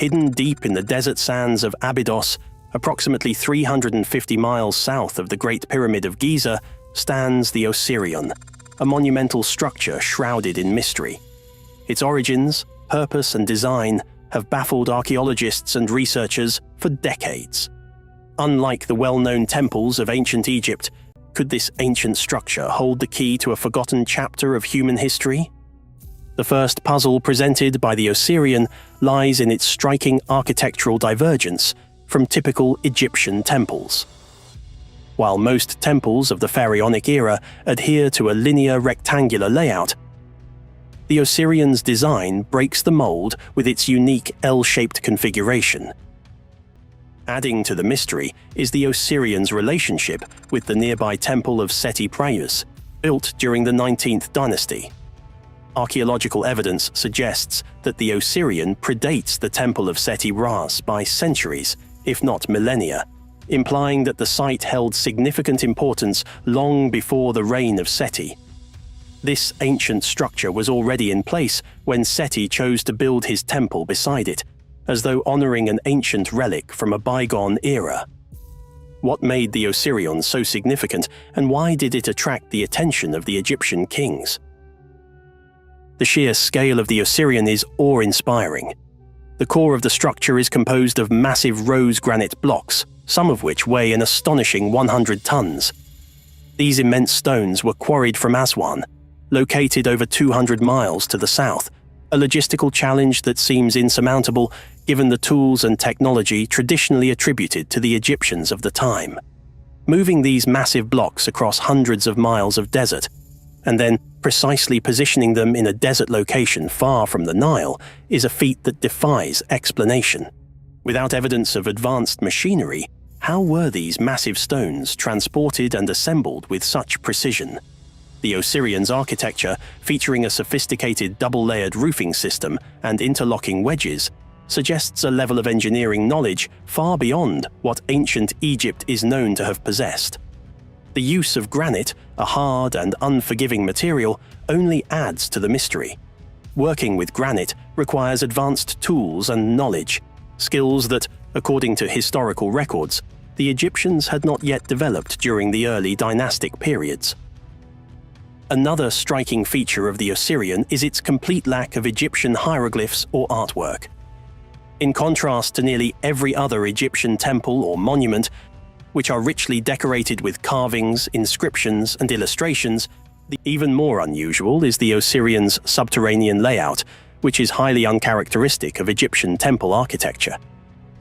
Hidden deep in the desert sands of Abydos, approximately 350 miles south of the Great Pyramid of Giza, stands the Osirion, a monumental structure shrouded in mystery. Its origins, purpose, and design have baffled archaeologists and researchers for decades. Unlike the well-known temples of ancient Egypt, could this ancient structure hold the key to a forgotten chapter of human history? The first puzzle presented by the Osirion lies in its striking architectural divergence from typical Egyptian temples. While most temples of the pharaonic era adhere to a linear rectangular layout, the Osirion's design breaks the mold with its unique L-shaped configuration. Adding to the mystery is the Osirion's relationship with the nearby Temple of Seti I, built during the 19th dynasty. Archaeological evidence suggests that the Osirion predates the Temple of Seti I by centuries, if not millennia, implying that the site held significant importance long before the reign of Seti. This ancient structure was already in place when Seti chose to build his temple beside it, as though honoring an ancient relic from a bygone era. What made the Osirion so significant, and why did it attract the attention of the Egyptian kings? The sheer scale of the Osirion is awe-inspiring. The core of the structure is composed of massive rose granite blocks, some of which weigh an astonishing 100 tons. These immense stones were quarried from Aswan, located over 200 miles to the south, a logistical challenge that seems insurmountable given the tools and technology traditionally attributed to the Egyptians of the time. Moving these massive blocks across hundreds of miles of desert, and then precisely positioning them in a desert location far from the Nile, is a feat that defies explanation. Without evidence of advanced machinery, how were these massive stones transported and assembled with such precision? The Osirion's architecture, featuring a sophisticated double-layered roofing system and interlocking wedges, suggests a level of engineering knowledge far beyond what ancient Egypt is known to have possessed. The use of granite, a hard and unforgiving material, only adds to the mystery. Working with granite requires advanced tools and knowledge, skills that, according to historical records, the Egyptians had not yet developed during the early dynastic periods. Another striking feature of the Osirion is its complete lack of Egyptian hieroglyphs or artwork. In contrast to nearly every other Egyptian temple or monument, which are richly decorated with carvings, inscriptions, and illustrations, even more unusual is the Osirion's subterranean layout, which is highly uncharacteristic of Egyptian temple architecture.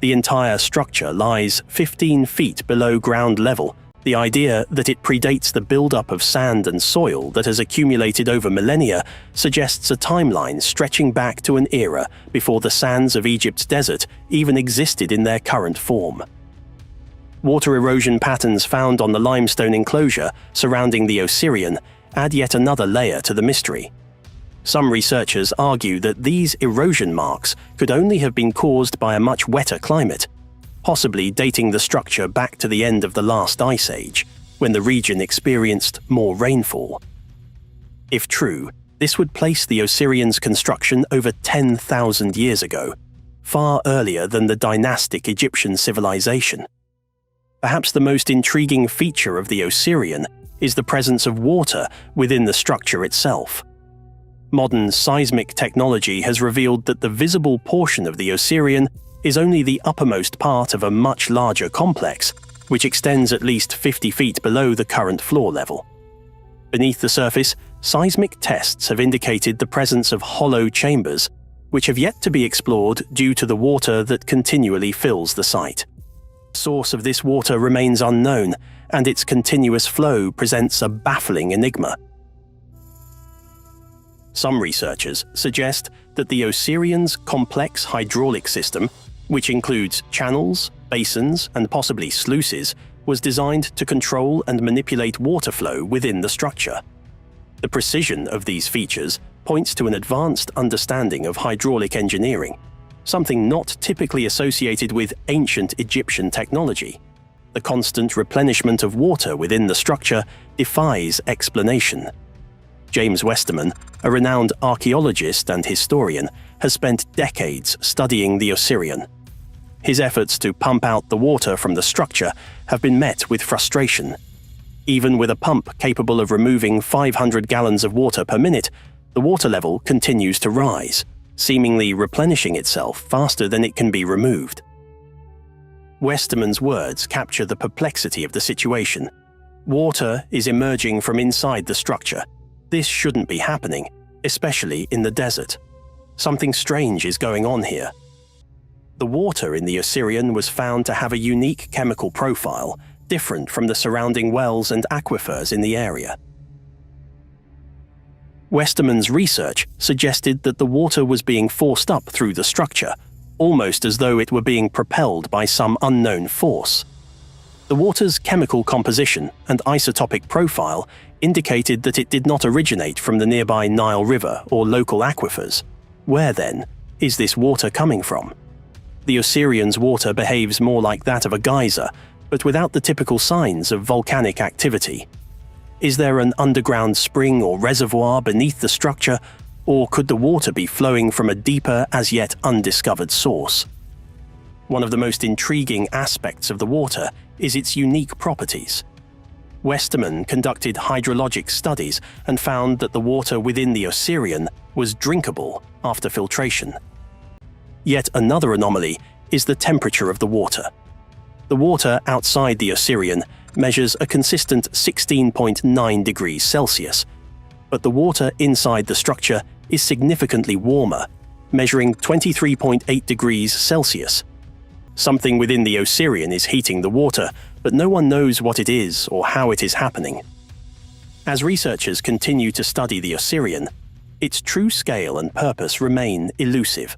The entire structure lies 15 feet below ground level. The idea that it predates the buildup of sand and soil that has accumulated over millennia suggests a timeline stretching back to an era before the sands of Egypt's desert even existed in their current form. Water erosion patterns found on the limestone enclosure surrounding the Osirion add yet another layer to the mystery. Some researchers argue that these erosion marks could only have been caused by a much wetter climate, possibly dating the structure back to the end of the last ice age, when the region experienced more rainfall. If true, this would place the Osirion's construction over 10,000 years ago, far earlier than the dynastic Egyptian civilization. Perhaps the most intriguing feature of the Osirion is the presence of water within the structure itself. Modern seismic technology has revealed that the visible portion of the Osirion is only the uppermost part of a much larger complex, which extends at least 50 feet below the current floor level. Beneath the surface, seismic tests have indicated the presence of hollow chambers, which have yet to be explored due to the water that continually fills the site. The source of this water remains unknown, and its continuous flow presents a baffling enigma. Some researchers suggest that the Osirion's complex hydraulic system, which includes channels, basins, and possibly sluices, was designed to control and manipulate water flow within the structure. The precision of these features points to an advanced understanding of hydraulic engineering, something not typically associated with ancient Egyptian technology. The constant replenishment of water within the structure defies explanation. James Westerman, a renowned archaeologist and historian, has spent decades studying the Osirion. His efforts to pump out the water from the structure have been met with frustration. Even with a pump capable of removing 500 gallons of water per minute, the water level continues to rise, seemingly replenishing itself faster than it can be removed. Westerman's words capture the perplexity of the situation. Water is emerging from inside the structure. This shouldn't be happening, especially in the desert. Something strange is going on here. The water in the Osirion was found to have a unique chemical profile, different from the surrounding wells and aquifers in the area. Westerman's research suggested that the water was being forced up through the structure, almost as though it were being propelled by some unknown force. The water's chemical composition and isotopic profile indicated that it did not originate from the nearby Nile River or local aquifers. Where, then, is this water coming from? The Osirion's water behaves more like that of a geyser, but without the typical signs of volcanic activity. Is there an underground spring or reservoir beneath the structure, or could the water be flowing from a deeper, as yet undiscovered source? One of the most intriguing aspects of the water is its unique properties. Westerman conducted hydrologic studies and found that the water within the Osirion was drinkable after filtration. Yet another anomaly is the temperature of the water. The water outside the Osirion measures a consistent 16.9 degrees Celsius, but the water inside the structure is significantly warmer, measuring 23.8 degrees Celsius. Something within the Osirion is heating the water, but no one knows what it is or how it is happening. As researchers continue to study the Osirion, its true scale and purpose remain elusive.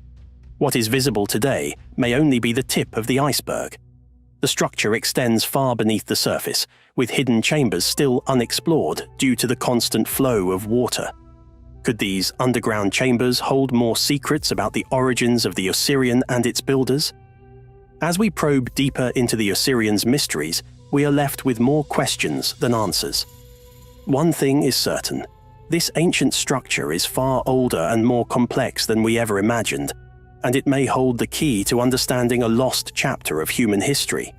What is visible today may only be the tip of the iceberg. The structure extends far beneath the surface, with hidden chambers still unexplored due to the constant flow of water. Could these underground chambers hold more secrets about the origins of the Osirion and its builders? As we probe deeper into the Osirion's mysteries, we are left with more questions than answers. One thing is certain: this ancient structure is far older and more complex than we ever imagined, and it may hold the key to understanding a lost chapter of human history.